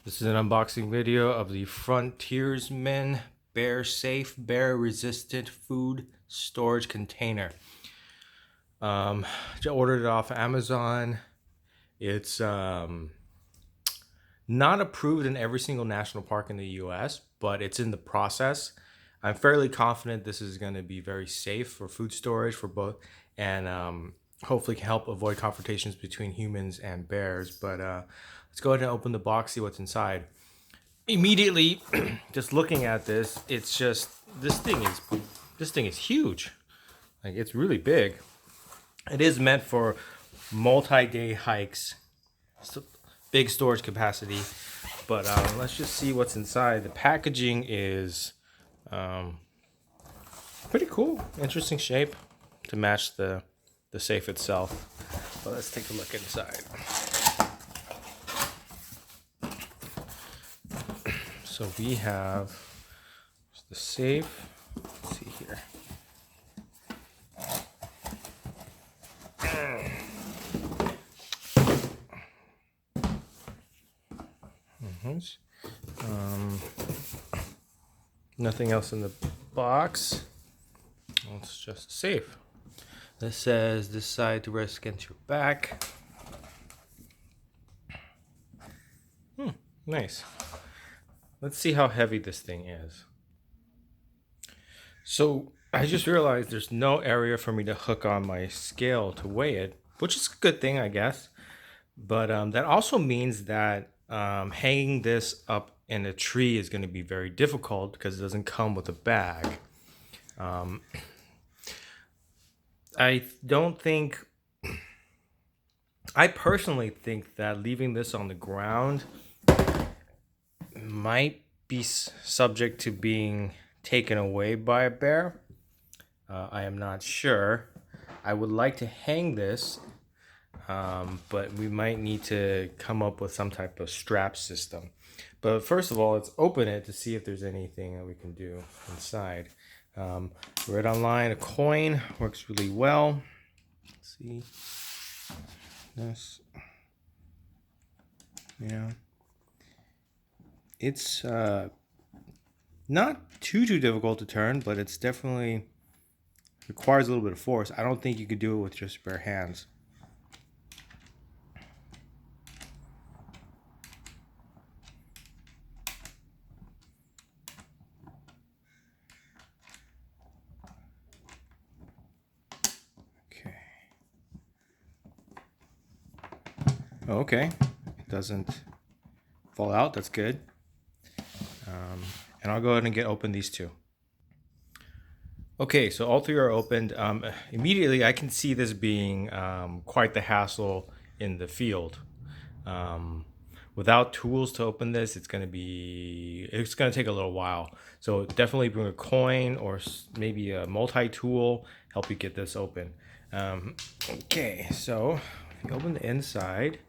This is an unboxing video of the FRONTIERSMAN Bear Safe Bear Resistant Food Storage Container. I ordered it off Amazon. It's not approved in every single national park in the US, but it's in the process. I'm fairly confident this is going to be very safe for food storage for both, and hopefully can help avoid confrontations between humans and bears. But let's go ahead and open the box, see what's inside. Immediately, just looking at this, it's just this thing is huge. Like, it's really big. It is meant for multi-day hikes, so big storage capacity. But let's just see what's inside. The packaging is pretty cool, interesting shape to match the safe itself. But let's take a look inside. So we have the safe. Let's see here. Nothing else in the box. It's just safe. This says this side to rest against your back. Nice. Let's see how heavy this thing is. So I just realized there's no area for me to hook on my scale to weigh it, which is a good thing, I guess. But that also means that hanging this up in a tree is going to be very difficult because it doesn't come with a bag. I personally think that leaving this on the ground might be subject to being taken away by a bear. I am not sure. I would like to hang this, but we might need to come up with some type of strap system. But first of all, let's open it to see if there's anything that we can do inside. Read online, a coin works really well. Let's see this. Yeah, it's not too difficult to turn, but it's definitely requires a little bit of force. I don't think you could do it with just bare hands. Okay, it doesn't fall out. That's good. And I'll go ahead and open these two. Okay, so all three are opened. Immediately, I can see this being quite the hassle in the field. Without tools to open this, it's gonna take a little while. So definitely bring a coin or maybe a multi-tool, help you get this open. Okay, so if you open the inside,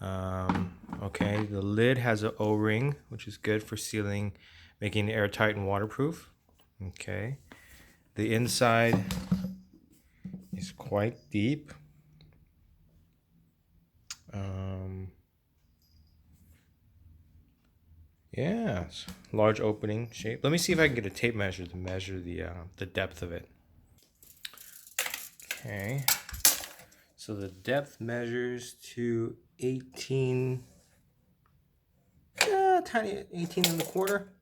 okay, the lid has an O-ring, which is good for sealing, making it airtight and waterproof. Okay, the inside is quite deep. Yeah, large opening shape. Let me see if I can get a tape measure to measure the depth of it. Okay, so the depth measures to 18, tiny 18 and a quarter,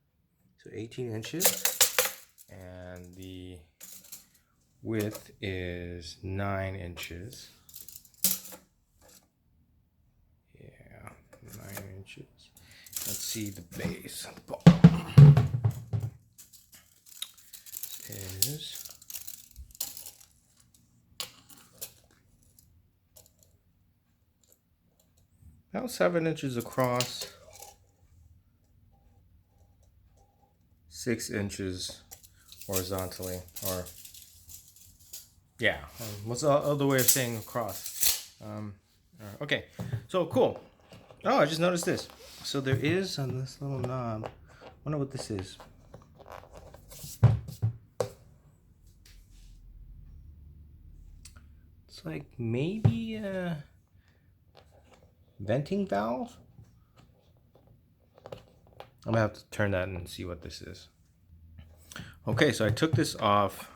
so 18 inches, and the width is 9 inches. Yeah, 9 inches. Let's see the base. This is about 7 inches across, 6 inches horizontally, or yeah, what's the other way of saying across? Okay, so cool. Oh, I just noticed this. So there is on this little knob. I wonder what this is. It's like maybe a venting valve. I'm gonna have to turn that and see what this is. Okay, so I took this off.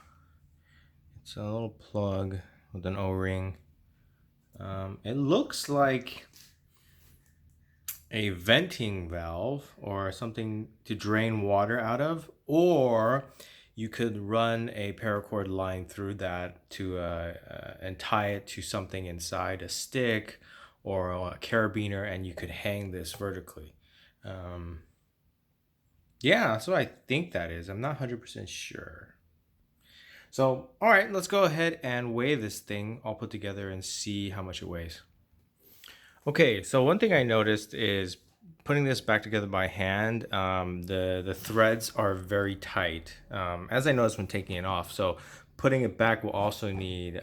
It's a little plug with an O-ring. It looks like a venting valve or something to drain water out of, or you could run a paracord line through that to and tie it to something inside a stick or a carabiner, and you could hang this vertically. Yeah, that's what I think that is. I'm not 100% sure. So, all right, let's go ahead and weigh this thing all put together and see how much it weighs. Okay, so one thing I noticed is putting this back together by hand, the threads are very tight, as I noticed when taking it off. So putting it back will also need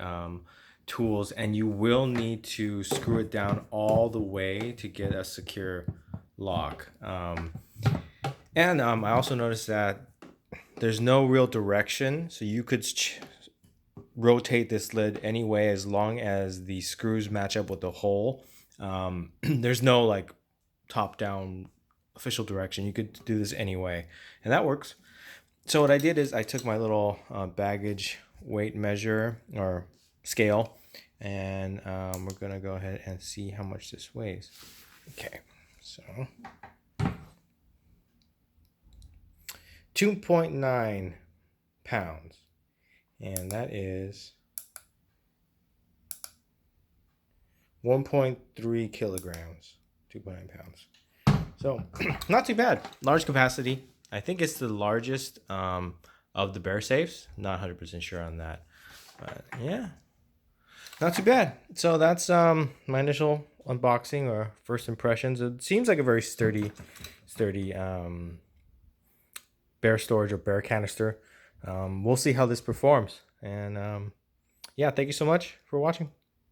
tools, and you will need to screw it down all the way to get a secure lock. I also noticed that there's no real direction, so you could rotate this lid anyway as long as the screws match up with the hole. There's no like top-down official direction. You could do this anyway, and that works. So what I did is I took my little baggage weight measure or scale, and we're gonna go ahead and see how much this weighs. Okay, so 2.9 pounds, and that is 1.3 kilograms, 2.9 pounds. So not too bad. Large capacity. I think it's the largest of the bear safes. Not 100% sure on that, but yeah, not too bad. So that's my initial unboxing or first impressions. It seems like a very sturdy bear storage or bear canister. We'll see how this performs. And yeah, thank you so much for watching.